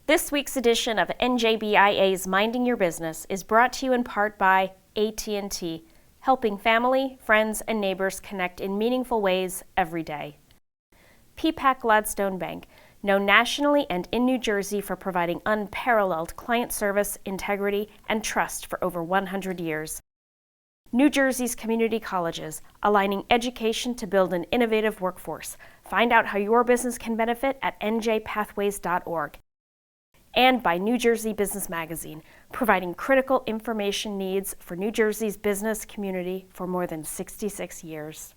This week's edition of NJBIA's Minding Your Business is brought to you in part by AT&T, helping family, friends, and neighbors connect in meaningful ways every day. Peapack Gladstone Bank, known nationally and in New Jersey for providing unparalleled client service, integrity, and trust for over 100 years. New Jersey's community colleges, aligning education to build an innovative workforce. Find out how your business can benefit at njpathways.org. And by New Jersey Business Magazine, providing critical information needs for New Jersey's business community for more than 66 years.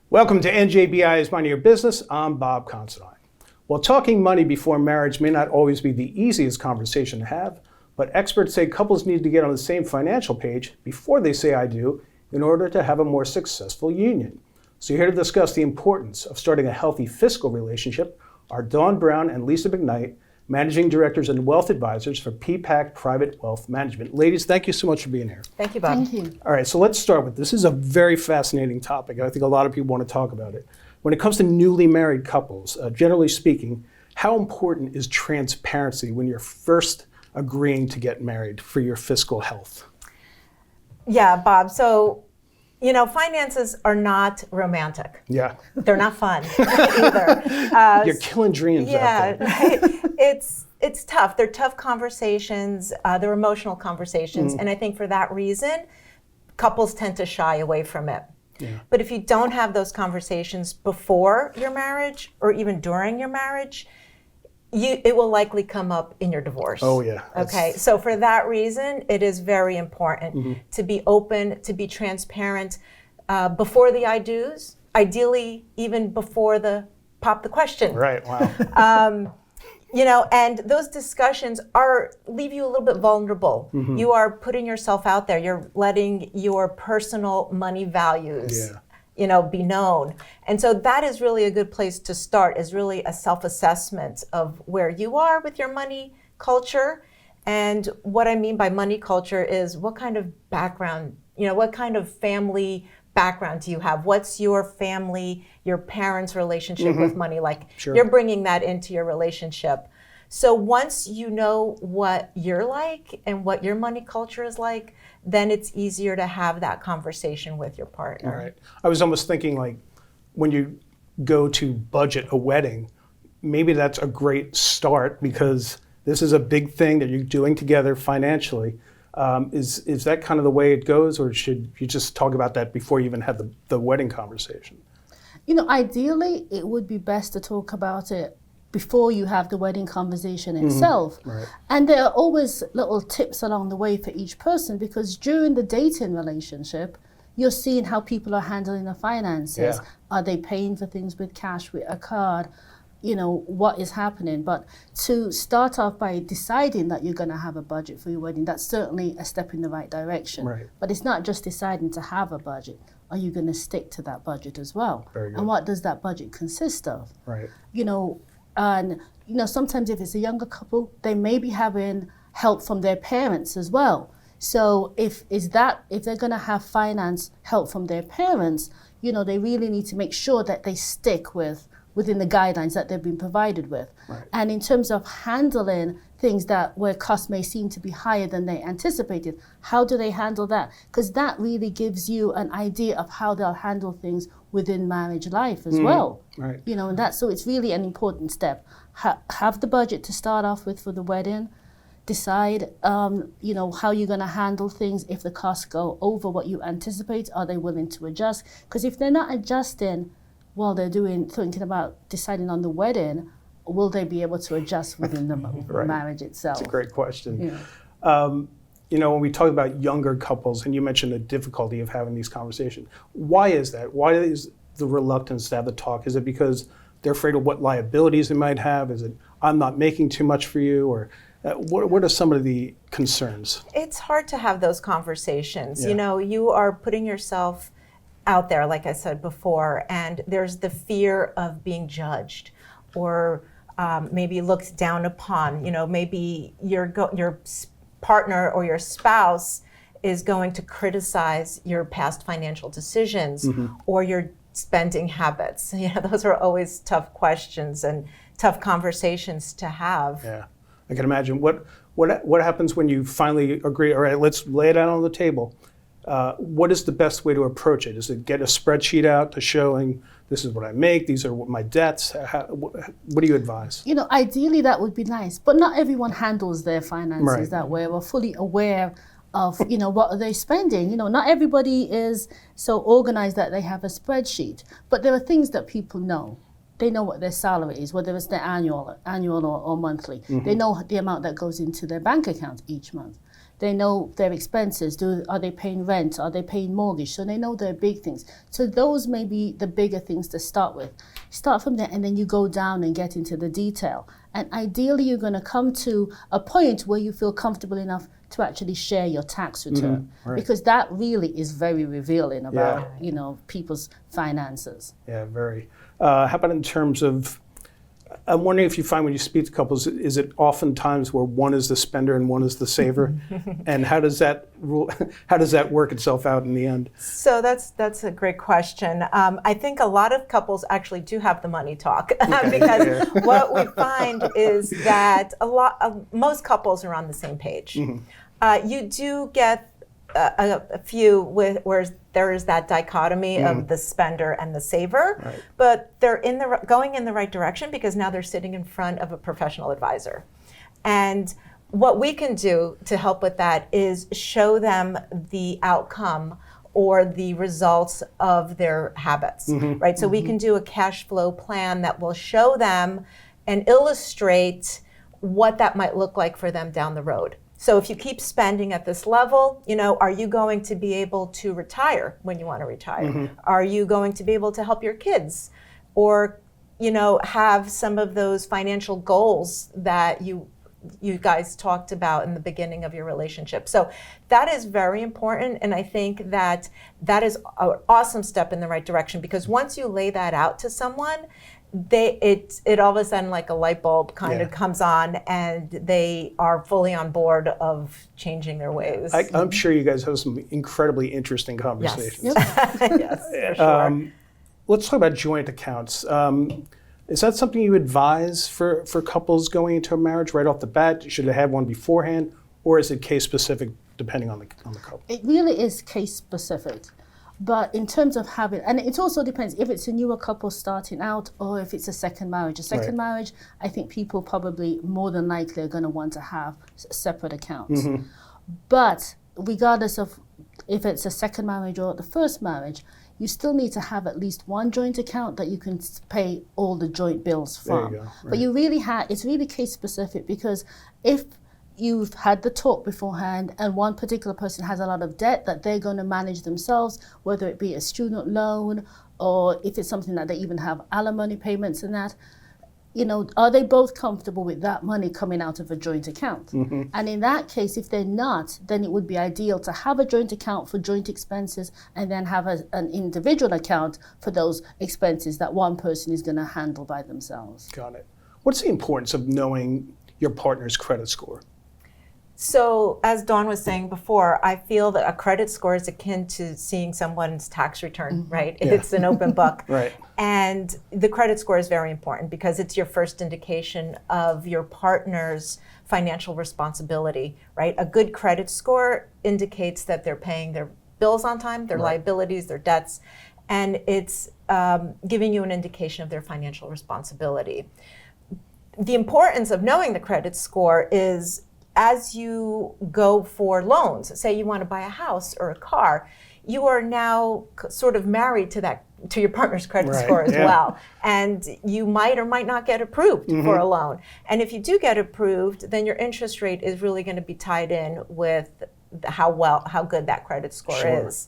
Welcome to NJBIA's Minding Your Business. I'm Bob Considine. While talking money before marriage may not always be the easiest conversation to have, but experts say couples need to get on the same financial page before they say I do in order to have a more successful union. So here to discuss the importance of starting a healthy fiscal relationship are Brown and Lisa McKnight, Managing Directors and Wealth Advisors for Peapack Private Wealth Management. Ladies, thank you so much for being here. Thank you, Bob. Thank you. All right, so let's start with this is a very fascinating topic. I think a lot of people want to talk about it. When it comes to newly married couples, generally speaking, how important is transparency when you're first agreeing to get married for your fiscal health? Yeah, Bob. So, finances are not romantic. Yeah. They're not fun either. You're killing dreams out there. Right. It's tough. They're tough conversations. They're emotional conversations. And I think for that reason, couples tend to shy away from it. Yeah. But if you don't have those conversations before your marriage or even during your marriage, it will likely come up in your divorce. Oh, yeah. Okay. So for that reason, it is very important to be open, to be transparent before the I do's, ideally even before pop the question. Right. Wow. And those discussions leave you a little bit vulnerable. You are putting yourself out there. You're letting your personal money values, be known. And so that is really a good place to start, is really a self-assessment of where you are with your money culture. And what I mean by money culture is what kind of background, what kind of family background do you have? What's your family, your parents' relationship with money like? Sure. You're bringing that into your relationship. So once you know what you're like and what your money culture is like, then it's easier to have that conversation with your partner. All right. I was almost thinking like when you go to budget a wedding, maybe that's a great start because this is a big thing that you're doing together financially. Is that kind of the way it goes, or should you just talk about that before you even have the wedding conversation? Ideally, it would be best to talk about it before you have the wedding conversation itself. Right. And there are always little tips along the way for each person, because during the dating relationship, you're seeing how people are handling their finances. Yeah. Are they paying for things with cash, with a card? What is happening. But to start off by deciding that you're going to have a budget for your wedding, that's certainly a step in the right direction. Right. But it's not just deciding to have a budget. Are you going to stick to that budget as well? Very good. And what does that budget consist of? Right. And sometimes if it's a younger couple, they may be having help from their parents as well. So if they're going to have finance help from their parents, they really need to make sure that they stick within the guidelines that they've been provided with. Right. And in terms of handling things where costs may seem to be higher than they anticipated, how do they handle that? Because that really gives you an idea of how they'll handle things within marriage life as well. Right. And so it's really an important step. Have the budget to start off with for the wedding. Decide, how you're going to handle things if the costs go over what you anticipate. Are they willing to adjust? Because if they're not adjusting while they're thinking about deciding on the wedding, will they be able to adjust within the Right. marriage itself? That's a great question. Yeah. When we talk about younger couples, and you mentioned the difficulty of having these conversations, why is that? Why is the reluctance to have the talk? Is it because they're afraid of what liabilities they might have? Is it, I'm not making too much for you? Or what are some of the concerns? It's hard to have those conversations. Yeah. You are putting yourself out there, like I said before, and there's the fear of being judged or maybe looked down upon. You know, maybe your partner or your spouse is going to criticize your past financial decisions or your spending habits. You know, those are always tough questions and tough conversations to have. Yeah, I can imagine. What happens when you finally agree, all right, let's lay it out on the table? What is the best way to approach it? Is it get a spreadsheet out to showing this is what I make, these are what my debts? What do you advise? You know, ideally that would be nice, but not everyone handles their finances that way or fully aware of, you know, what are they spending. You know, not everybody is so organized that they have a spreadsheet, but there are things that people know. They know what their salary is, whether it's their annual or monthly. They know the amount that goes into their bank account each month. They know their expenses. Are they paying rent? Are they paying mortgage? So they know their big things. So those may be the bigger things to start with. Start from there, and then you go down and get into the detail. And ideally, you're going to come to a point where you feel comfortable enough to actually share your tax return, because that really is very revealing about you know, people's finances. Yeah, very. How about in terms of, I'm wondering if you find when you speak to couples, is it oftentimes where one is the spender and one is the saver? And how does that work itself out in the end? So that's a great question. I think a lot of couples actually do have the money talk because what we find is that most couples are on the same page. You do get a few where there is that dichotomy of the spender and the saver, but they're going in the right direction because now they're sitting in front of a professional advisor. And what we can do to help with that is show them the outcome or the results of their habits, right? So we can do a cash flow plan that will show them and illustrate what that might look like for them down the road. So if you keep spending at this level, you know, are you going to be able to retire when you want to retire? Are you going to be able to help your kids? Or, you know, have some of those financial goals that you guys talked about in the beginning of your relationship. So that is very important, and I think that is an awesome step in the right direction, because once you lay that out to someone, it all of a sudden, like a light bulb kind of comes on, and they are fully on board of changing their ways. I'm sure you guys have some incredibly interesting conversations. Yes, yes, for sure. Let's talk about joint accounts. Is that something you advise for couples going into a marriage right off the bat? Should they have one beforehand, or is it case specific depending on the couple? It really is case specific. But in terms of having, and it also depends if it's a newer couple starting out or if it's a second marriage. A second marriage, I think people probably more than likely are going to want to have separate accounts. But regardless of if it's a second marriage or the first marriage, you still need to have at least one joint account that you can pay all the joint bills from. There you go. But you really it's really case specific, because if you've had the talk beforehand and one particular person has a lot of debt that they're going to manage themselves, whether it be a student loan or if it's something that they even have alimony payments and that, you know, are they both comfortable with that money coming out of a joint account? And in that case, if they're not, then it would be ideal to have a joint account for joint expenses and then have an individual account for those expenses that one person is going to handle by themselves. Got it. What's the importance of knowing your partner's credit score? So as Dawn was saying before, I feel that a credit score is akin to seeing someone's tax return, right? It's an open book. And the credit score is very important because it's your first indication of your partner's financial responsibility, right? A good credit score indicates that they're paying their bills on time, their liabilities, their debts, and it's giving you an indication of their financial responsibility. The importance of knowing the credit score is as you go for loans, say you want to buy a house or a car, you are now sort of married to your partner's credit score as well. And you might or might not get approved for a loan. And if you do get approved, then your interest rate is really going to be tied in with how good that credit score is.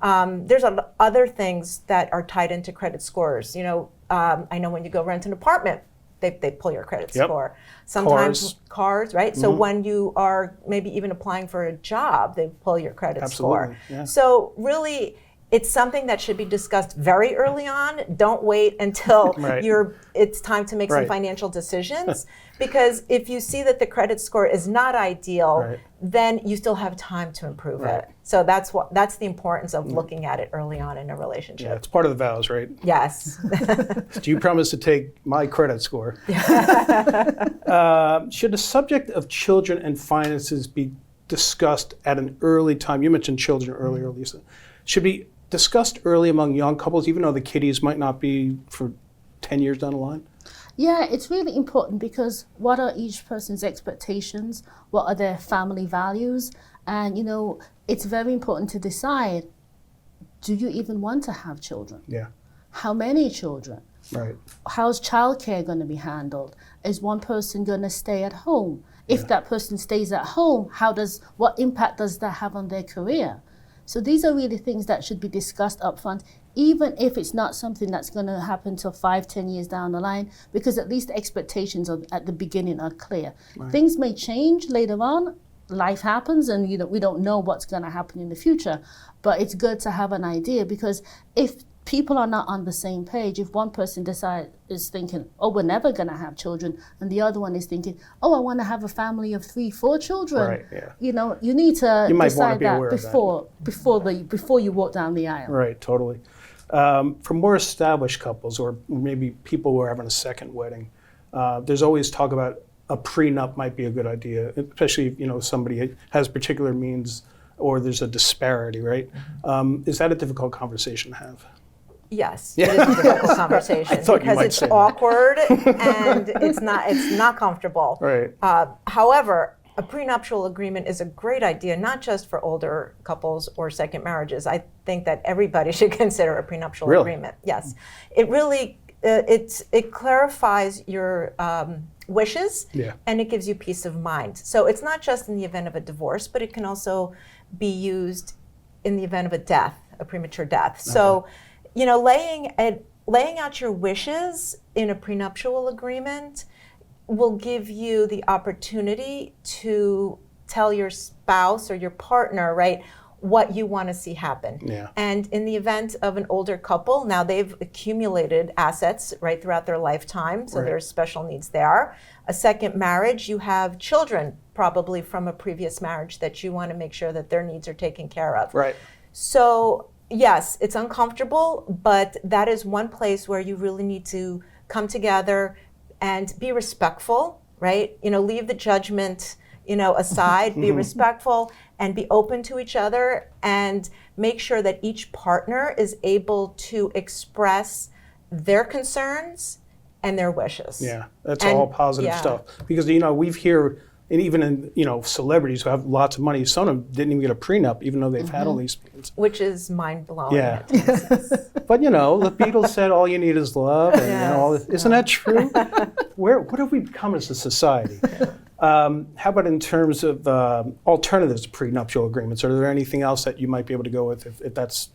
There's other things that are tied into credit scores. You know, I know when you go rent an apartment, they pull your credit score. Sometimes cars, right? So when you are maybe even applying for a job, they pull your credit score. So really, It's something that should be discussed very early on. Don't wait until it's time to make some financial decisions. Because if you see that the credit score is not ideal, then you still have time to improve it. So that's the importance of looking at it early on in a relationship. Yeah, it's part of the vows, right? Yes. Do you promise to take my credit score? Should the subject of children and finances be discussed at an early time? You mentioned children earlier, Lisa. Should be discussed early among young couples, even though the kiddies might not be for 10 years down the line? Yeah, it's really important because what are each person's expectations? What are their family values? And, it's very important to decide, do you even want to have children? Yeah. How many children? Right. How's childcare going to be handled? Is one person going to stay at home? If that person stays at home, what impact does that have on their career? So these are really things that should be discussed up front, even if it's not something that's going to happen till 5-10 years down the line, because at least the expectations at the beginning are clear. Things may change later on. Life happens, and we don't know what's going to happen in the future. But it's good to have an idea, because if people are not on the same page, if one person is thinking, oh, we're never going to have children, and the other one is thinking, oh, I want to have a family of 3-4 children, you need to decide that before you walk down the aisle. Right, totally. For more established couples, or maybe people who are having a second wedding, there's always talk about a prenup might be a good idea, especially if somebody has particular means or there's a disparity, right? Is that a difficult conversation to have? Yes, it is a difficult conversation because it's awkward and it's not comfortable. Right. However, a prenuptial agreement is a great idea, not just for older couples or second marriages. I think that everybody should consider a prenuptial agreement. Yes, it really it clarifies your wishes, and it gives you peace of mind. So it's not just in the event of a divorce, but it can also be used in the event of a death, a premature death. So, laying out your wishes in a prenuptial agreement will give you the opportunity to tell your spouse or your partner, right, what you want to see happen. Yeah. And in the event of an older couple, now they've accumulated assets right throughout their lifetime, so there's special needs there. A second marriage, you have children probably from a previous marriage that you want to make sure that their needs are taken care of. Right. So yes, it's uncomfortable, but that is one place where you really need to come together and be respectful, right? Leave the judgment, aside, be respectful and be open to each other, and make sure that each partner is able to express their concerns and their wishes. Yeah, that's all positive stuff. Because, we've heard, and even in, celebrities who have lots of money, some of them didn't even get a prenup, even though they've had all these things. Which is mind-blowing. Yeah. But, the Beatles said all you need is love, and all this. Isn't that true? What have we become as a society? How about in terms of alternatives to prenuptial agreements? Are there anything else that you might be able to go with if that's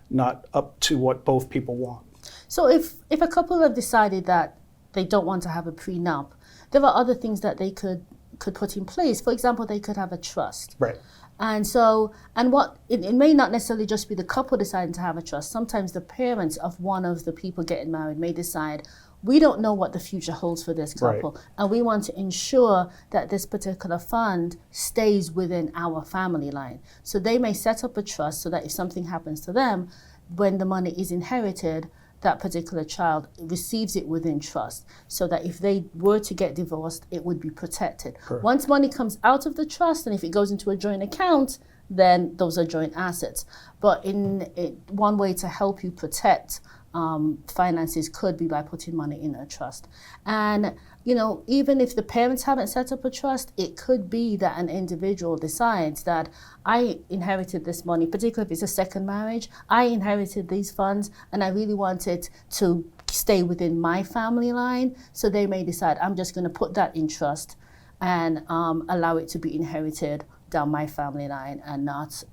not up to what both people want? So if a couple have decided that they don't want to have a prenup, there are other things that they could put in place. For example, they could have a trust. Right. And it may not necessarily just be the couple deciding to have a trust. Sometimes the parents of one of the people getting married may decide, we don't know what the future holds for this couple, and we want to ensure that this particular fund stays within our family line. So they may set up a trust so that if something happens to them, when the money is inherited, that particular child receives it within trust, so that if they were to get divorced, it would be protected. Correct. Once money comes out of the trust, and if it goes into a joint account, then those are joint assets. But one way to help you protect finances could be by putting money in a trust. And even if the parents haven't set up a trust, it could be that an individual decides that I inherited this money, particularly if it's a second marriage, I inherited these funds and I really want it to stay within my family line. So they may decide, I'm just going to put that in trust and allow it to be inherited down my family line, and not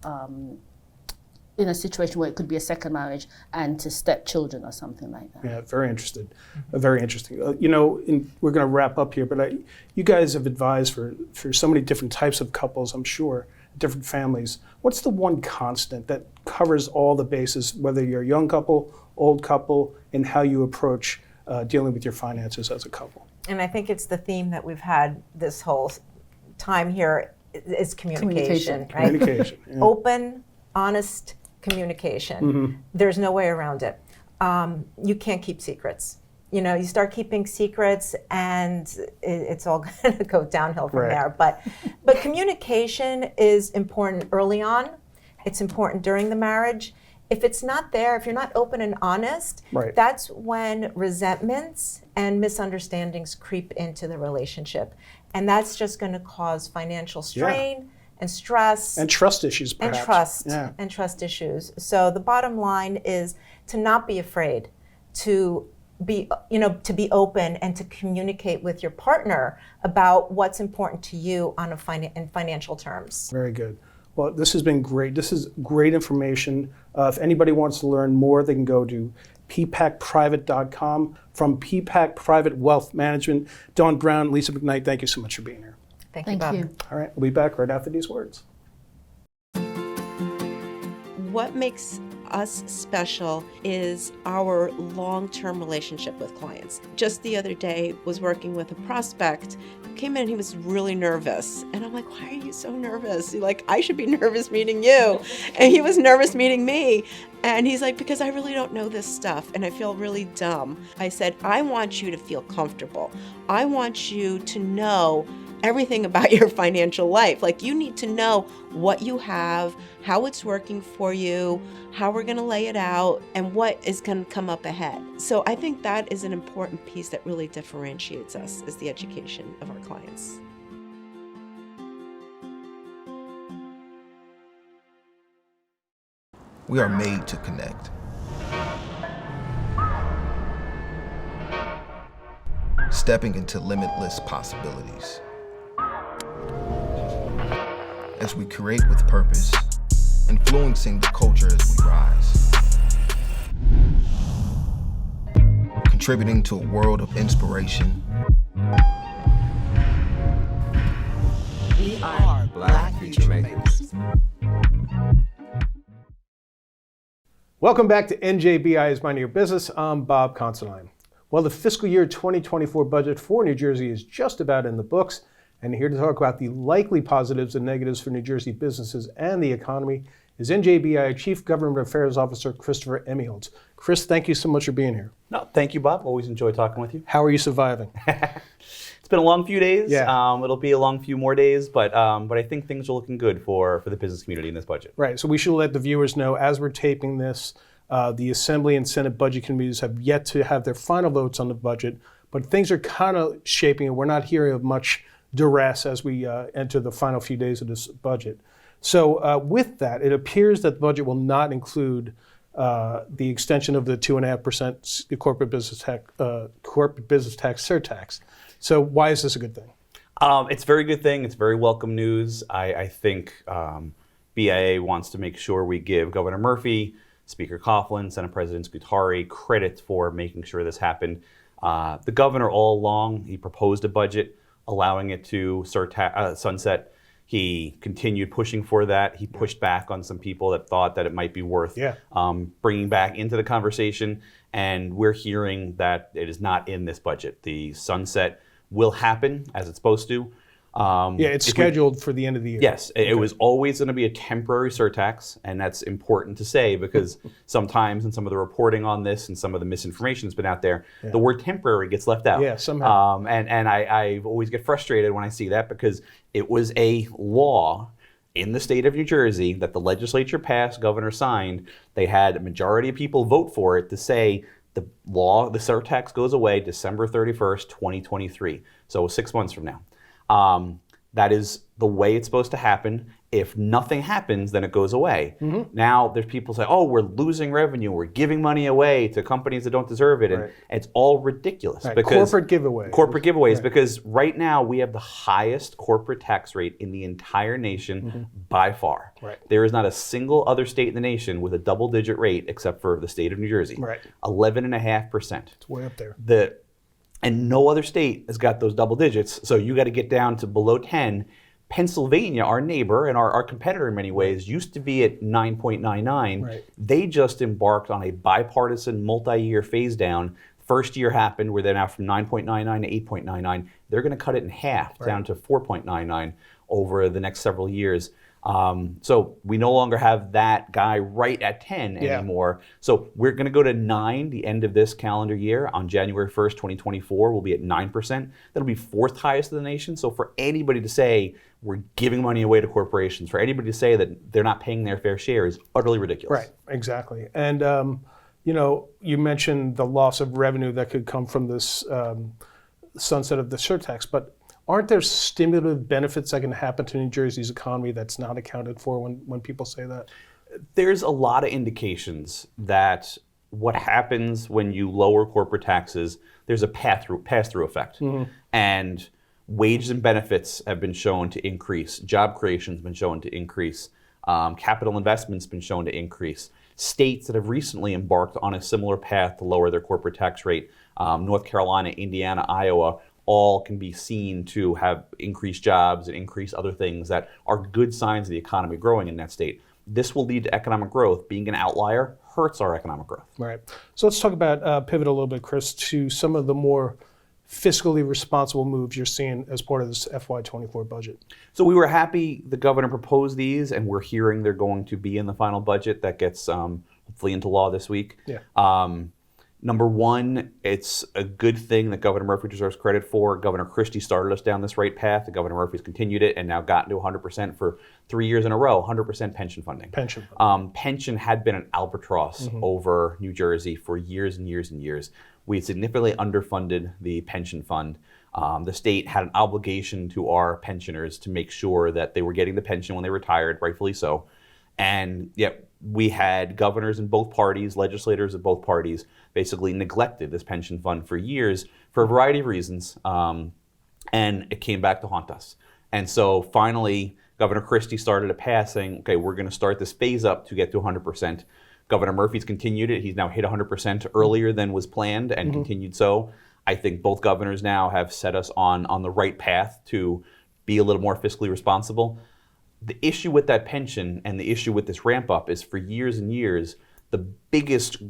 in a situation where it could be a second marriage and to stepchildren or something like that. Yeah, very interesting. Very interesting. We're going to wrap up here, but you guys have advised for so many different types of couples, I'm sure, different families. What's the one constant that covers all the bases, whether you're a young couple, old couple, and how you approach dealing with your finances as a couple. And I think it's the theme that we've had this whole time here is communication. Right? Communication. Yeah. Open, honest communication. There's no way around it. You can't keep secrets. You start keeping secrets and it's all going to go downhill from there. But communication is important early on. It's important during the marriage. If it's not there, if you're not open and honest, that's when resentments and misunderstandings creep into the relationship. And that's just going to cause financial strain and stress. And trust issues, perhaps. And trust issues. So the bottom line is to not be afraid to be open and to communicate with your partner about what's important to you on in financial terms. Very good. Well, this has been great. This is great information. If anybody wants to learn more, they can go to peapackprivate.com. From Peapack Private Wealth Management, Dawn Brown, Lisa McKnight, thank you so much for being here. Thank you, Bob. All right, we'll be back right after these words. What makes us special is our long-term relationship with clients. Just the other day, was working with a prospect who came in and he was really nervous. And I'm like, why are you so nervous? He's like, I should be nervous meeting you. And he was nervous meeting me. And he's like, because I really don't know this stuff and I feel really dumb. I said, I want you to feel comfortable. I want you to know everything about your financial life. Like, you need to know what you have, how it's working for you, how we're going to lay it out, and what is going to come up ahead. So I think that is an important piece that really differentiates us, is the education of our clients. We are made to connect. Stepping into limitless possibilities. As we create with purpose, influencing the culture as we rise. Contributing to a world of inspiration. We are Black Future Makers. Welcome back to NJBIA's Minding Your Business. I'm Bob Considine. Well, the fiscal year 2024 budget for New Jersey is just about in the books, and here to talk about the likely positives and negatives for New Jersey businesses and the economy is NJBIA Chief Government Affairs Officer Christopher Emigholz. Chris, thank you so much for being here. No, thank you, Bob. Always enjoy talking with you. How are you surviving? It's been a long few days. Yeah. It'll be a long few more days, but I think things are looking good for the business community in this budget. Right. So we should let the viewers know, as we're taping this, the Assembly and Senate budget committees have yet to have their final votes on the budget, but things are kind of shaping, and we're not hearing of much duress as we enter the final few days of this budget. So with that, it appears that the budget will not include the extension of the 2.5% corporate business tax surtax. So why is this a good thing? It's a very good thing. It's very welcome news. I think BIA wants to make sure we give Governor Murphy, Speaker Coughlin, Senate President Scutari credit for making sure this happened. The governor all along, he proposed a budget allowing it to sunset. He continued pushing for that. He pushed back on some people that thought that it might be worth bringing back into the conversation. And we're hearing that it is not in this budget. The sunset will happen as it's supposed to. It's scheduled for the end of the year. Yes, it was always going to be a temporary surtax, and that's important to say because sometimes in some of the reporting on this and some of the misinformation that's been out there, the word temporary gets left out. Yeah, somehow. And I always get frustrated when I see that because it was a law in the state of New Jersey that the legislature passed, governor signed. They had a majority of people vote for it to say the surtax goes away December 31st, 2023. So 6 months from now. That is the way it's supposed to happen. If nothing happens, then it goes away. Now there's people say, oh, we're losing revenue. We're giving money away to companies that don't deserve it. And it's all ridiculous. Because corporate giveaway. Corporate giveaways, because right now we have the highest corporate tax rate in the entire nation by far. There is not a single other state in the nation with a double-digit rate except for the state of New Jersey. 11.5%. It's way up there. And no other state has got those double digits, so you got to get down to below 10 Pennsylvania, our neighbor and our competitor in many ways, used to be at 9.99. Right. They just embarked on a bipartisan multi-year phase down. First year happened where they're now from 9.99 to 8.99. They're going to cut it in half down to 4.99 over the next several years. So we no longer have that guy right at 10 anymore. So we're going to go to 9 the end of this calendar year. On January 1st, 2024, we'll be at 9%. That'll be 4th highest in the nation. So for anybody to say we're giving money away to corporations, for anybody to say that they're not paying their fair share is utterly ridiculous. Right, exactly. And, you know, you mentioned the loss of revenue that could come from this sunset of the surtax, but aren't there stimulative benefits that can happen to New Jersey's economy that's not accounted for when people say that? There's a lot of indications that what happens when you lower corporate taxes, there's a pass-through effect. And wages and benefits have been shown to increase. Job creation has been shown to increase. Capital investment's been shown to increase. States that have recently embarked on a similar path to lower their corporate tax rate, North Carolina, Indiana, Iowa, all can be seen to have increased jobs and increased other things that are good signs of the economy growing in that state. This will lead to economic growth. Being an outlier hurts our economic growth. Right. So let's talk about, pivot a little bit, Chris, to some of the more fiscally responsible moves you're seeing as part of this FY24 budget. So we were happy the governor proposed these, and we're hearing they're going to be in the final budget that gets hopefully into law this week. Yeah. Number one, it's a good thing that Governor Murphy deserves credit for. Governor Christie started us down this right path. And Governor Murphy's continued it and now gotten to 100% for 3 years in a row, 100% pension funding. Pension had been an albatross over New Jersey for years and years and years. We significantly underfunded the pension fund. The state had an obligation to our pensioners to make sure that they were getting the pension when they retired, rightfully so. And yet we had governors in both parties, legislators of both parties, basically neglected this pension fund for years for a variety of reasons, and it came back to haunt us. And so finally, Governor Christie started a path saying, okay, we're going to start this phase up to get to 100%. Governor Murphy's continued it. He's now hit 100% earlier than was planned and continued so. I think both governors now have set us on the right path to be a little more fiscally responsible. The issue with that pension and the issue with this ramp up is for years and years, the biggest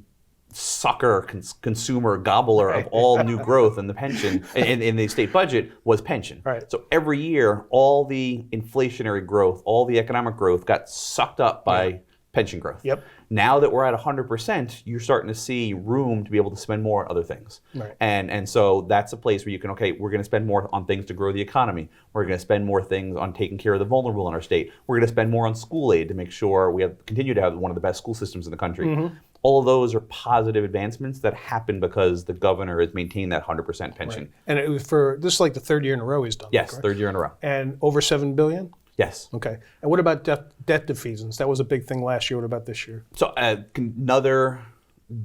sucker consumer gobbler of all new growth in the pension in the state budget was pension. Right. So every year, all the inflationary growth, all the economic growth got sucked up by pension growth. Yep. Now that we're at 100%, you're starting to see room to be able to spend more on other things. Right. And so that's a place where you can, okay, we're going to spend more on things to grow the economy. We're going to spend more things on taking care of the vulnerable in our state. We're going to spend more on school aid to make sure we continue to have one of the best school systems in the country. All of those are positive advancements that happen because the governor has maintained that 100% pension. Right. And it was this is like the third year in a row he's done Yes, that, correct? 3rd year in a row. And over $7 billion? Yes. Okay. And what about debt defeasance? That was a big thing last year. What about this year? So another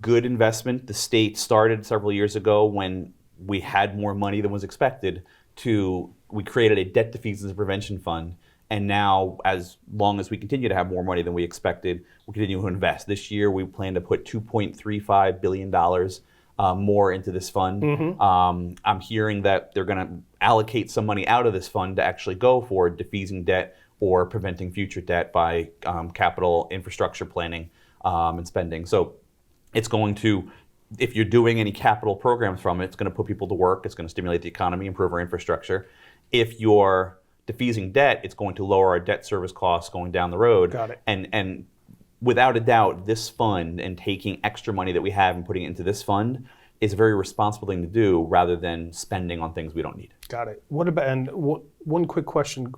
good investment. The state started several years ago when we had more money than was expected. We created a debt defeasance and prevention fund. And now, as long as we continue to have more money than we expected, we're continuing to invest. This year, we plan to put $2.35 billion more into this fund. I'm hearing that they're going to allocate some money out of this fund to actually go for defeasing debt or preventing future debt by capital infrastructure planning and spending. So it's going to, if you're doing any capital programs from it, it's going to put people to work. It's going to stimulate the economy, improve our infrastructure. If you're defeasing debt, it's going to lower our debt service costs going down the road. Got it. And without a doubt, this fund and taking extra money that we have and putting it into this fund is a very responsible thing to do rather than spending on things we don't need. Got it. What about, and one quick question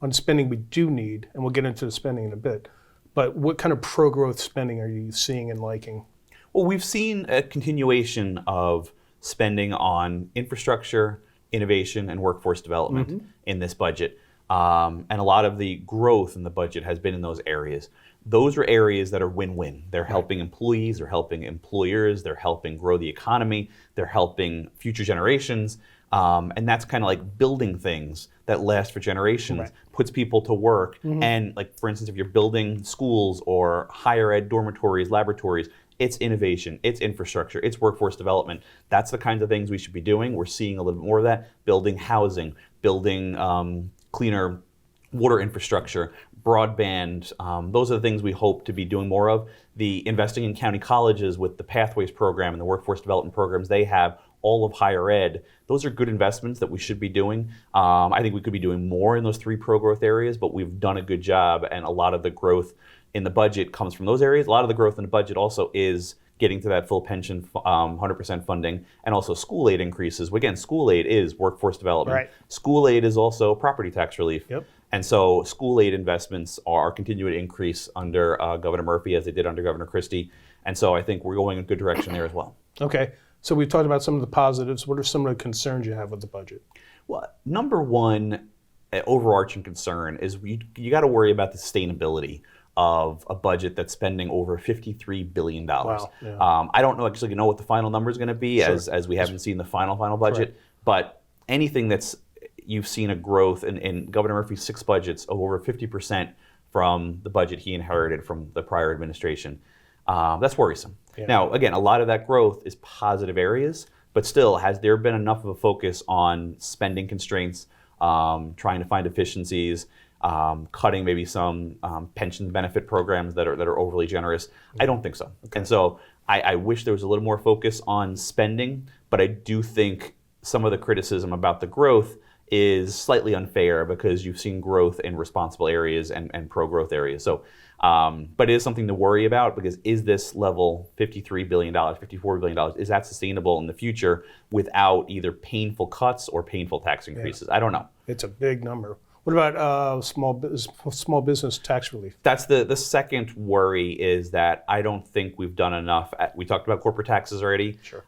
on spending we do need, and we'll get into the spending in a bit, but what kind of pro-growth spending are you seeing and liking? Well, we've seen a continuation of spending on infrastructure, innovation, and workforce development in this budget. And a lot of the growth in the budget has been in those areas. Those are areas that are win-win. They're helping employees, they're helping employers, they're helping grow the economy, they're helping future generations. And that's kind of like building things that last for generations, puts people to work. And like, for instance, if you're building schools or higher ed dormitories, laboratories, it's innovation, it's infrastructure, it's workforce development. That's the kinds of things we should be doing. We're seeing a little bit more of that. Building housing, building cleaner water infrastructure, broadband, those are the things we hope to be doing more of. The investing in county colleges with the Pathways program and the workforce development programs they have, all of higher ed, those are good investments that we should be doing. I think we could be doing more in those 3 pro-growth areas, but we've done a good job, and a lot of the growth in the budget comes from those areas. A lot of the growth in the budget also is getting to that full pension 100% funding, and also school aid increases. Again, school aid is workforce development. Right. School aid is also property tax relief. Yep. And so school aid investments are continuing to increase under Governor Murphy, as they did under Governor Christie. And so I think we're going in a good direction there as well. Okay, so we've talked about some of the positives. What are some of the concerns you have with the budget? Well, number one overarching concern is you got to worry about the sustainability of a budget that's spending over $53 billion. Wow, yeah. I don't actually know what the final number is going to be, Sure. as we haven't seen the final budget. Correct. But anything that's, you've seen a growth in Governor Murphy's 6 budgets of over 50% from the budget he inherited from the prior administration. That's worrisome. Yeah. Now, again, a lot of that growth is positive areas, but still, has there been enough of a focus on spending constraints, trying to find efficiencies, cutting maybe some pension benefit programs that are overly generous? I don't think so. Okay. And so I wish there was a little more focus on spending, but I do think some of the criticism about the growth is slightly unfair, because you've seen growth in responsible areas and pro-growth areas. So, but it is something to worry about, because is this level $53 billion, $54 billion, is that sustainable in the future without either painful cuts or painful tax increases? I don't know. It's a big number. What about small business tax relief? That's the second worry, is that I don't think we've done enough. We talked about corporate taxes already. Sure.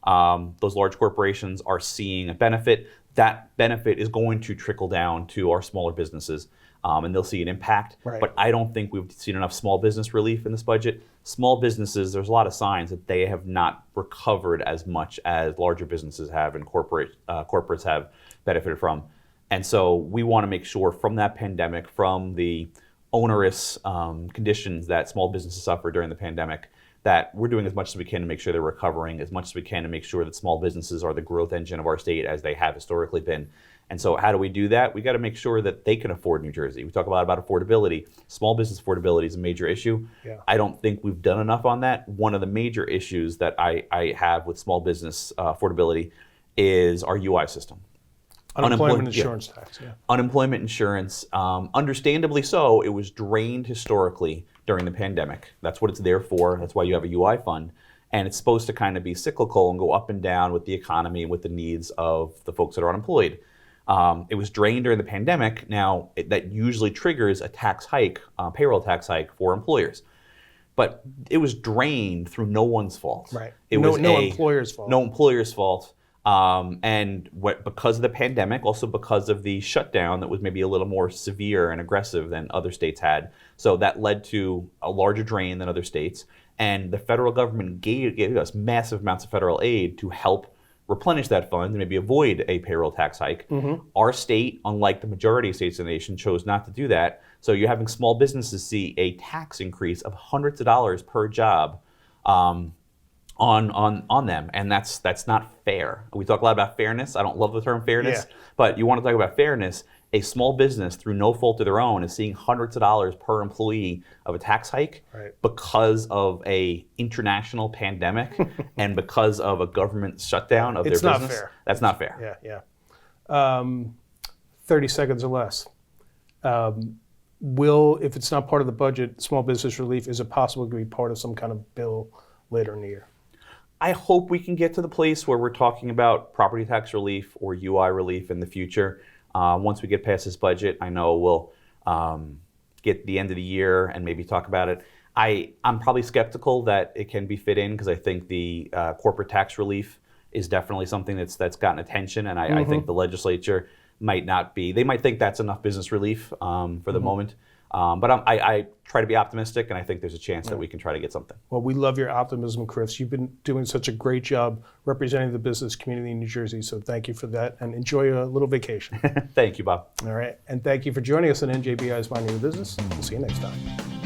Those large corporations are seeing a benefit. That benefit is going to trickle down to our smaller businesses, and they'll see an impact. Right. But I don't think we've seen enough small business relief in this budget. Small businesses, there's a lot of signs that they have not recovered as much as larger businesses have, and corporates have benefited from. And so we want to make sure, from that pandemic, from the onerous conditions that small businesses suffered during the pandemic, that we're doing as much as we can to make sure they're recovering, as much as we can to make sure that small businesses are the growth engine of our state, as they have historically been. And so how do we do that? We got to make sure that they can afford New Jersey. We talk a lot about affordability. Small business affordability is a major issue. Yeah. I don't think we've done enough on that. One of the major issues that I have with small business affordability is our UI system. Unemployment insurance tax, yeah. Unemployment insurance, understandably so, it was drained historically during the pandemic. That's what it's there for. That's why you have a UI fund. And it's supposed to kind of be cyclical and go up and down with the economy and with the needs of the folks that are unemployed. It was drained during the pandemic. Now, that usually triggers a tax hike, payroll tax hike for employers. But it was drained through no one's fault. Right. No employer's fault. No employer's fault. Because of the pandemic, also because of the shutdown that was maybe a little more severe and aggressive than other states had. So that led to a larger drain than other states. And the federal government gave us massive amounts of federal aid to help replenish that fund and maybe avoid a payroll tax hike. Mm-hmm. Our state, unlike the majority of states in the nation, chose not to do that. So you're having small businesses see a tax increase of hundreds of dollars per job on them, and that's not fair. We talk a lot about fairness. I don't love the term fairness, but you want to talk about fairness. A small business, through no fault of their own, is seeing hundreds of dollars per employee of a tax hike because of a international pandemic and because of a government shutdown of their business. It's not fair. That's not fair. Yeah. 30 seconds or less. If it's not part of the budget, small business relief, is it possible to be part of some kind of bill later in the year? I hope we can get to the place where we're talking about property tax relief or UI relief in the future. Once we get past this budget, I know we'll get the end of the year and maybe talk about it. I'm probably skeptical that it can be fit in, because I think the corporate tax relief is definitely something that's gotten attention, and I think the legislature might not be. They might think that's enough business relief for the moment. But I try to be optimistic, and I think there's a chance that we can try to get something. Well, we love your optimism, Chris. You've been doing such a great job representing the business community in New Jersey, so thank you for that, and enjoy a little vacation. Thank you, Bob. All right, and thank you for joining us on NJBI's Minding Your Business. We'll see you next time.